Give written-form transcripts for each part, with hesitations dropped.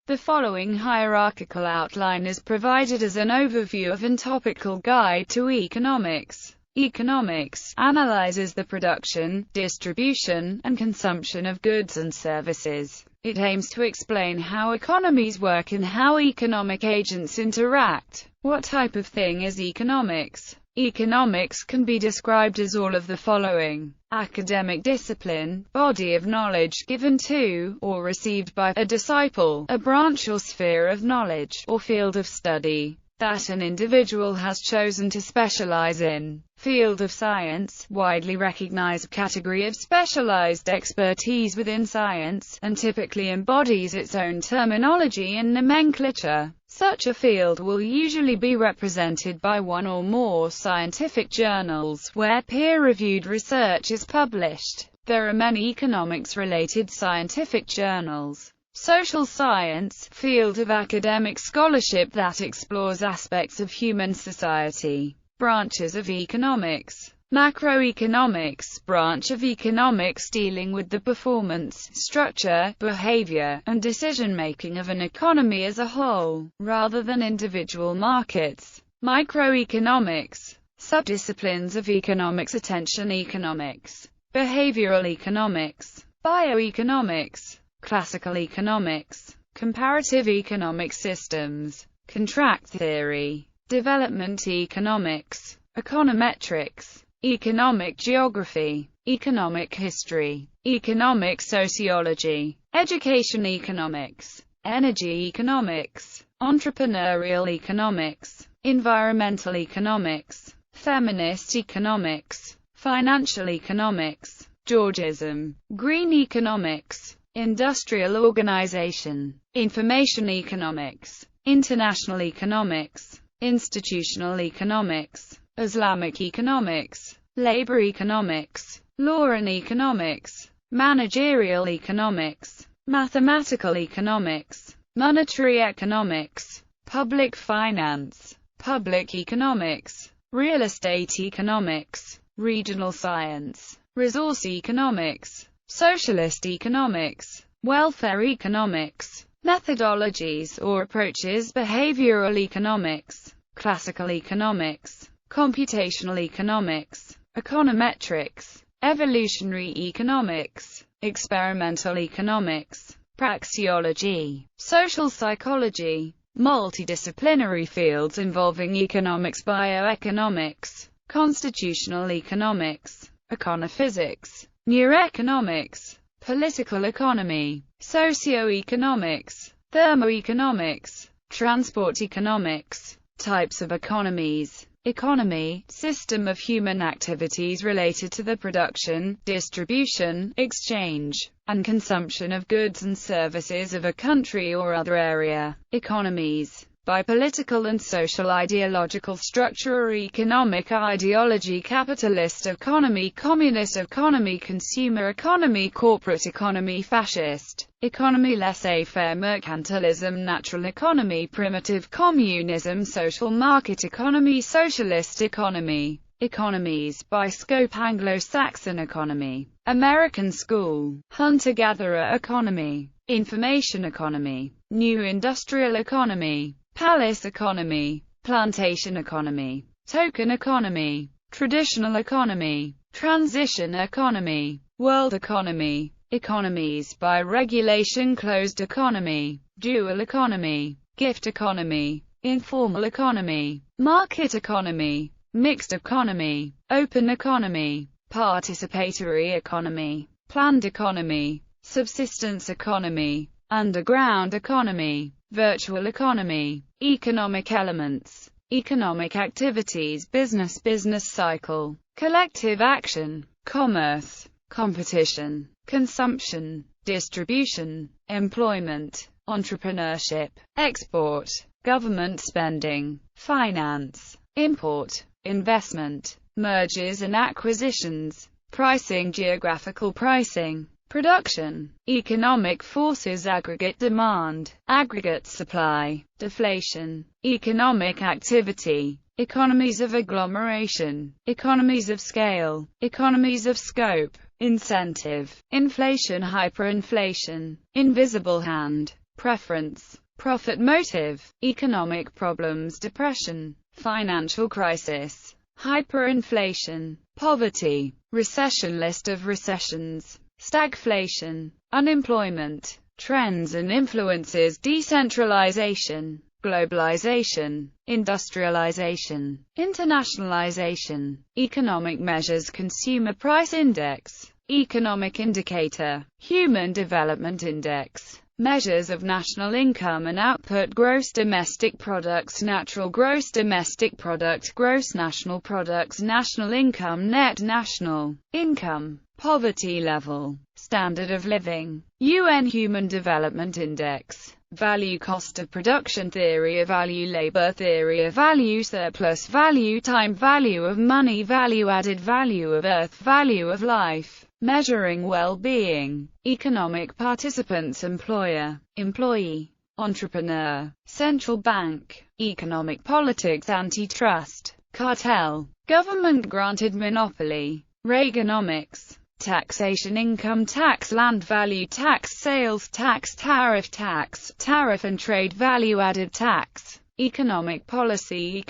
The following hierarchical outline is provided as an overview of and topical guide to economics. Economics analyzes the production, distribution, and consumption of goods and services. It aims to explain how economies work and how economic agents interact. What type of thing is economics? Economics can be described as all of the following: academic discipline, body of knowledge given to, or received by, a disciple, a branch or sphere of knowledge, or field of study, that an individual has chosen to specialize in. Field of science, widely recognized category of specialized expertise within science, and typically embodies its own terminology and nomenclature. Such a field will usually be represented by one or more scientific journals, where peer-reviewed research is published. There are many economics-related scientific journals. Social science, field of academic scholarship that explores aspects of human society. Branches of economics. Macroeconomics, branch of economics dealing with the performance, structure, behavior, and decision-making of an economy as a whole, rather than individual markets. Microeconomics. Subdisciplines of economics: attention economics, behavioral economics, bioeconomics, classical economics, comparative economic systems, contract theory, development economics, econometrics, economic geography, economic history, economic sociology, education economics, energy economics, entrepreneurial economics, environmental economics, feminist economics, financial economics, Georgism, green economics, industrial organization, information economics, international economics, institutional economics, Islamic economics, labor economics, law and economics, managerial economics, mathematical economics, monetary economics, public finance, public economics, real estate economics, regional science, resource economics, socialist economics, welfare economics, methodologies or approaches, behavioral economics, classical economics, computational economics, econometrics, evolutionary economics, experimental economics, praxeology, social psychology, multidisciplinary fields involving economics, bioeconomics, constitutional economics, econophysics, neuroeconomics, political economy, socioeconomics, thermoeconomics, transport economics, types of economies. Economy, system of human activities related to the production, distribution, exchange, and consumption of goods and services of a country or other area. Economies, by political and social ideological structure or economic ideology: capitalist economy, communist economy, consumer economy, corporate economy, fascist economy, laissez-faire mercantilism, natural economy, primitive communism, social market economy, socialist economy. Economies, by scope: Anglo-Saxon economy, American school, hunter-gatherer economy, information economy, new industrial economy, palace economy, plantation economy, token economy, traditional economy, transition economy, world economy. Economies, by regulation: closed economy, dual economy, gift economy, informal economy, market economy, mixed economy, open economy, participatory economy, planned economy, subsistence economy, underground economy, virtual economy. Economic elements: economic activities, business cycle, collective action, commerce, competition, consumption, distribution, employment, entrepreneurship, export, government spending, finance, import, investment, mergers and acquisitions, pricing, geographical pricing, production, economic forces, aggregate demand, aggregate supply, deflation, economic activity, economies of agglomeration, economies of scale, economies of scope, incentive, inflation, hyperinflation, invisible hand, preference, profit motive, economic problems, depression, financial crisis, hyperinflation, poverty, recession, list of recessions, stagflation, unemployment, trends and influences, decentralization, globalization, industrialization, internationalization, economic measures, consumer price index, economic indicator, human development index, measures of national income and output, gross domestic products, natural gross domestic product, gross national products, national income, net national income, poverty level, standard of living, UN Human Development Index, value, cost of production, theory of value, labor theory of value, surplus value, time value of money, value, added value of earth, value of life, measuring well-being, economic participants, employer, employee, entrepreneur, central bank, economic politics, antitrust, cartel, government-granted monopoly, Reaganomics, taxation, income tax, land value tax, sales tax, tariff and trade value-added tax, economic policy,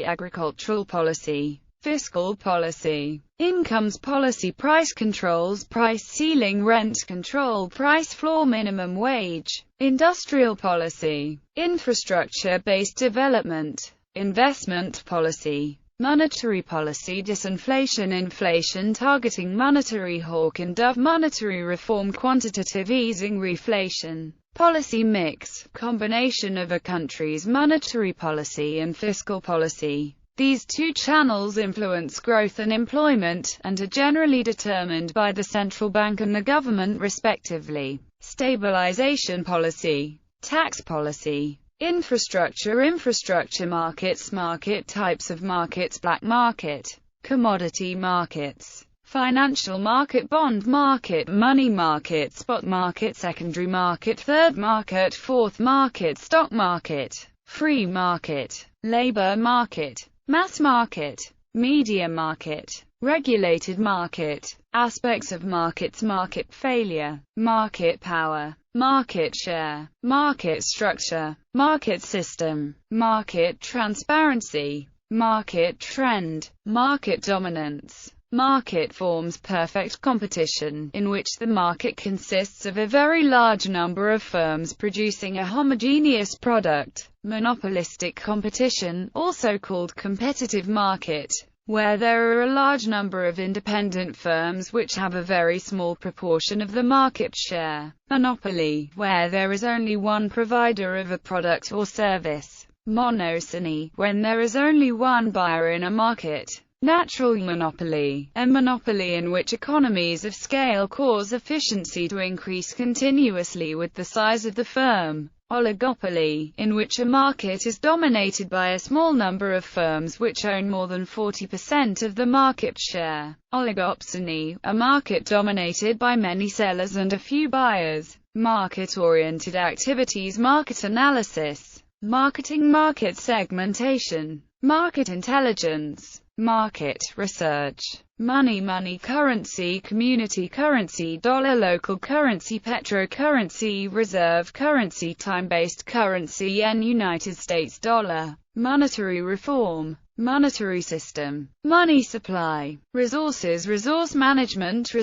agricultural policy, fiscal policy, incomes policy, price controls, price ceiling, rent control, price floor, minimum wage, industrial policy, infrastructure-based development, investment policy, monetary policy, disinflation, inflation, targeting, monetary hawk and dove, monetary reform, quantitative easing, reflation, policy mix, combination of a country's monetary policy and fiscal policy. These two channels influence growth and employment, and are generally determined by the central bank and the government respectively. Stabilization policy, tax policy, infrastructure markets, market types of markets, black market, commodity markets, financial market, bond market, money market, spot market, secondary market, third market, fourth market, stock market, free market, labor market, mass market, media market, regulated market, aspects of markets, market failure, market power, market share, market structure, market system, market transparency, market trend, market dominance, market forms, perfect competition, in which the market consists of a very large number of firms producing a homogeneous product, monopolistic competition, also called competitive market, where there are a large number of independent firms which have a very small proportion of the market share. Monopoly, where there is only one provider of a product or service. Monopsony, when there is only one buyer in a market. Natural monopoly, a monopoly in which economies of scale cause efficiency to increase continuously with the size of the firm. Oligopoly, in which a market is dominated by a small number of firms which own more than 40% of the market share. Oligopsony, a market dominated by many sellers and a few buyers. Market-oriented activities, market analysis, marketing, market segmentation, market intelligence, market research, money currency, community currency, dollar, local currency, petro currency, reserve currency, time-based currency, yen, United States dollar, monetary reform, monetary system, money supply, resources, resource management,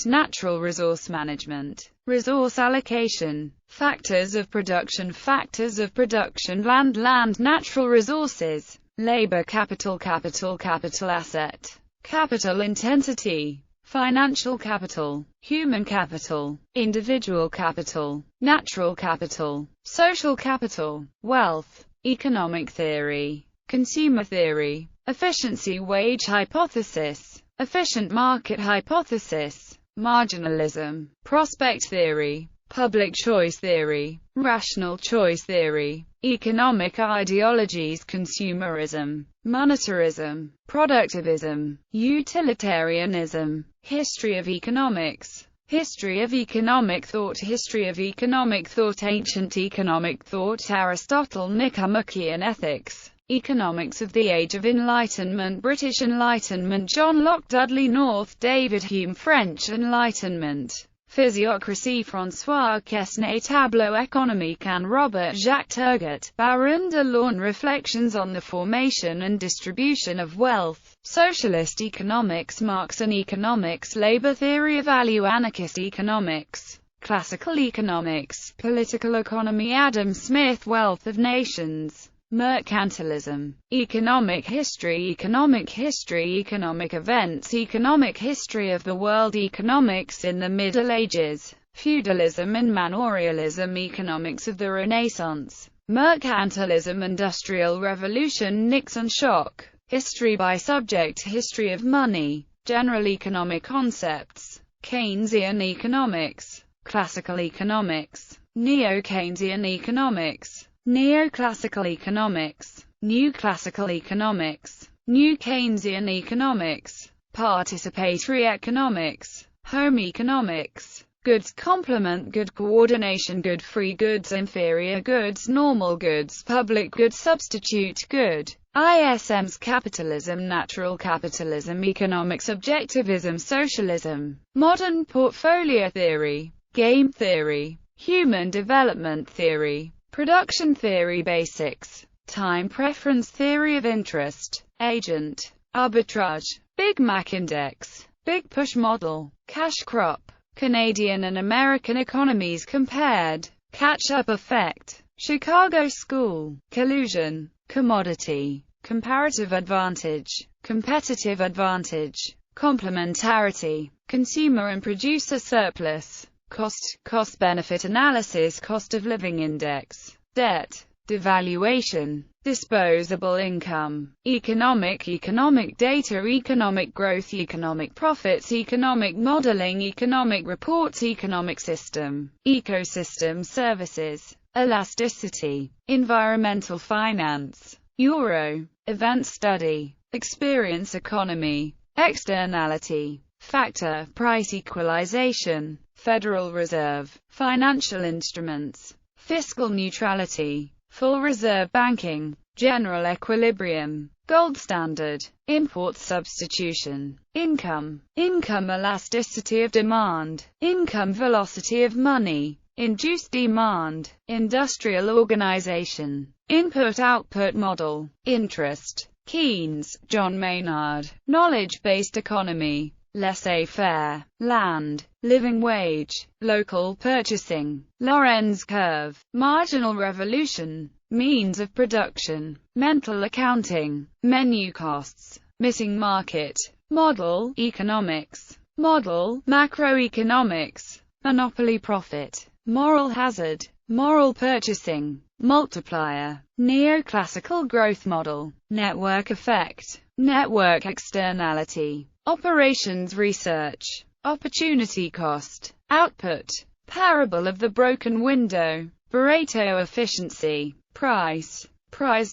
natural resource management, resource allocation, factors of production, land, natural resources, labor, capital asset, capital intensity, financial capital, human capital, individual capital, natural capital, social capital, wealth, economic theory, consumer theory, efficiency, wage hypothesis, efficient market hypothesis, marginalism, prospect theory, public choice theory, rational choice theory, economic ideologies, consumerism, monetarism, productivism, utilitarianism, history of economics, history of economic thought, ancient economic thought, Aristotle, Nicomachean ethics, economics of the Age of Enlightenment, British Enlightenment, John Locke, Dudley North, David Hume, French Enlightenment, Physiocracy, François Quesnay, Tableau économique and Robert Jacques Turgot, Baron de Lorne, Reflections on the Formation and Distribution of Wealth, Socialist Economics, Marxian Economics, Labor Theory of Value, Anarchist Economics, Classical Economics, Political Economy, Adam Smith, Wealth of Nations, Mercantilism, Economic History, Economic Events, Economic History of the World, Economics in the Middle Ages, Feudalism and Manorialism, Economics of the Renaissance, Mercantilism, Industrial Revolution, Nixon Shock, History by Subject, History of Money, General Economic Concepts, Keynesian Economics, Classical Economics, Neo-Keynesian Economics, Neoclassical Economics, New Classical Economics, New Keynesian Economics, Participatory Economics, Home Economics, Goods Complement, Good Coordination, Good Free Goods, Inferior Goods, Normal Goods, Public Goods, Substitute Good, ISMs, Capitalism, Natural Capitalism, Economic Subjectivism, Socialism, Modern Portfolio Theory, Game Theory, Human Development Theory, Production Theory Basics, Time Preference Theory of Interest, Agent, Arbitrage, Big Mac Index, Big Push Model, Cash Crop, Canadian and American Economies Compared, Catch-up Effect, Chicago School, Collusion, Commodity, Comparative Advantage, Competitive Advantage, Complementarity, Consumer and Producer Surplus, Cost-benefit analysis, Cost of Living Index, Debt, Devaluation, Disposable income, Economic data, Economic growth, Economic profits, Economic modeling, Economic reports, Economic system, Ecosystem services, Elasticity, Environmental finance, Euro, Event study, Experience economy, Externality, Factor, Price equalization, Federal Reserve, Financial instruments, Fiscal neutrality, Full reserve banking, General equilibrium, Gold standard, Import substitution, Income elasticity of demand, Income velocity of money, Induced demand, Industrial organization, Input-output model, Interest, Keynes, John Maynard, Knowledge-based economy, Laissez-faire, Land, Living wage, Local purchasing, Lorenz curve, Marginal revolution, Means of production, Mental accounting, Menu costs, Missing market, Model economics, Model macroeconomics, Monopoly profit, Moral hazard, Moral purchasing, Multiplier, Neoclassical growth model, Network effect, Network externality, Operations research, Opportunity cost, Output, Parable of the broken window, Pareto efficiency, Price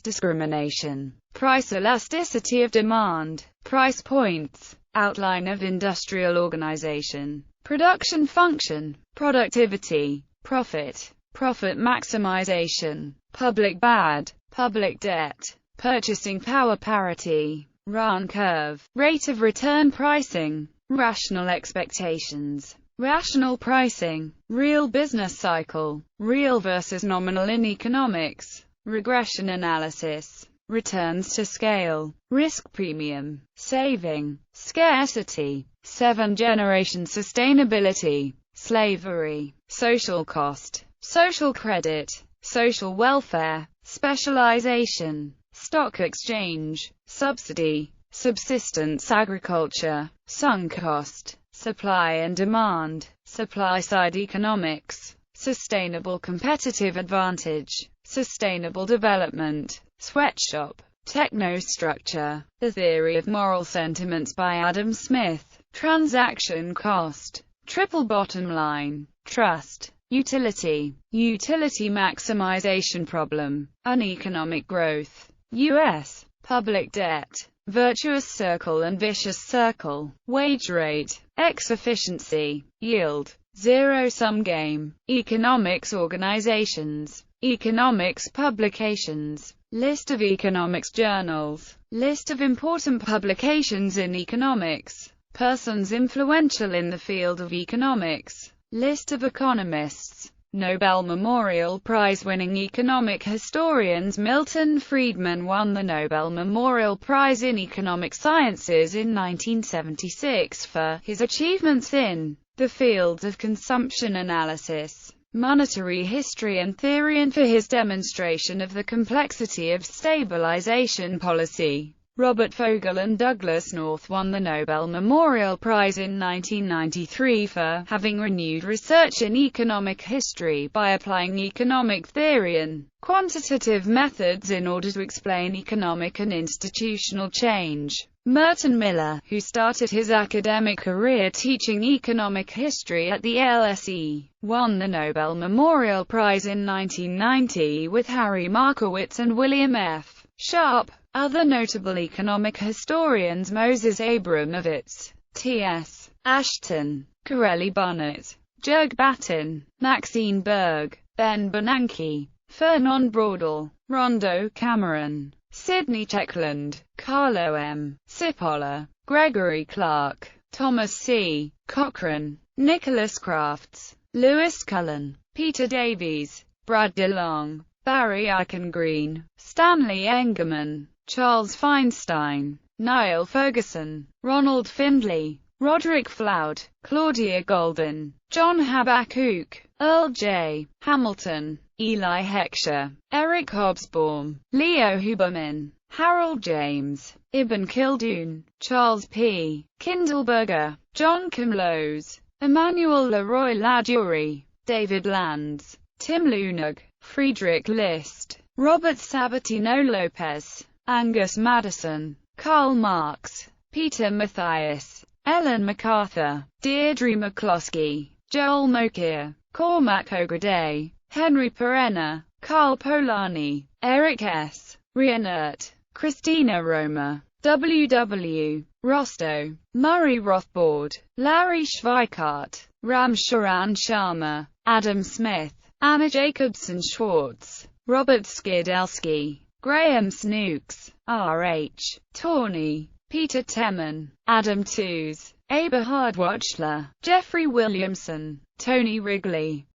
discrimination, Price elasticity of demand, Price points, Outline of industrial organization, Production function, Productivity, Profit maximization, Public bad, Public debt, Purchasing power parity, Rahn curve, Rate of return pricing, Rational expectations, Rational pricing, Real business cycle, Real versus nominal in economics, Regression analysis, Returns to scale, Risk premium, Saving, Scarcity, 7-generation sustainability, Slavery, Social cost, Social credit, Social welfare, Specialization, Stock exchange, Subsidy, Subsistence agriculture, Sunk cost, Supply and demand, Supply-side economics, Sustainable competitive advantage, Sustainable development, Sweatshop, Technostructure, The theory of moral sentiments by Adam Smith, Transaction cost, Triple bottom line, Trust, Utility maximization problem, Uneconomic growth, U.S. public debt, Virtuous circle and vicious circle, Wage rate, X efficiency, Yield, Zero-sum game, Economics organizations, Economics publications, List of economics journals, List of important publications in economics, Persons influential in the field of economics, List of economists. Nobel Memorial Prize-winning economic historians. Milton Friedman won the Nobel Memorial Prize in Economic Sciences in 1976 for his achievements in the fields of consumption analysis, monetary history and theory, and for his demonstration of the complexity of stabilization policy. Robert Fogel and Douglas North won the Nobel Memorial Prize in 1993 for having renewed research in economic history by applying economic theory and quantitative methods in order to explain economic and institutional change. Merton Miller, who started his academic career teaching economic history at the LSE, won the Nobel Memorial Prize in 1990 with Harry Markowitz and William F. Sharpe. Other notable economic historians: Moses Abramovitz, T.S. Ashton, Corelli Barnett, Jurg Batten, Maxine Berg, Ben Bernanke, Fernand Braudel, Rondo Cameron, Sidney Checkland, Carlo M. Cipolla, Gregory Clark, Thomas C. Cochrane, Nicholas Crafts, Lewis Cullen, Peter Davies, Brad DeLong, Barry Eichengreen, Stanley Engerman, Charles Feinstein, Niall Ferguson, Ronald Findlay, Roderick Floud, Claudia Golden, John Habakkuk, Earl J. Hamilton, Eli Heckscher, Eric Hobsbawm, Leo Huberman, Harold James, Ibn Khaldun, Charles P. Kindleberger, John Kamlose, Emmanuel Leroy-Ladurie, David Landes, Tim Lunag, Friedrich List, Robert Sabatino Lopez, Angus Madison, Karl Marx, Peter Mathias, Ellen MacArthur, Deirdre McCloskey, Joel Mokyr, Cormac O'Grady, Henry Perenna, Carl Polanyi, Eric S. Rienert, Christina Roma, W. Rostow, Murray Rothbard, Larry Schweikart, Ram Charan Sharma, Adam Smith, Anna Jacobson Schwartz, Robert Skidelsky, Graham Snooks, R.H. Tawney, Peter Temin, Adam Tooze, Eberhard Wachler, Jeffrey Williamson, Tony Wrigley,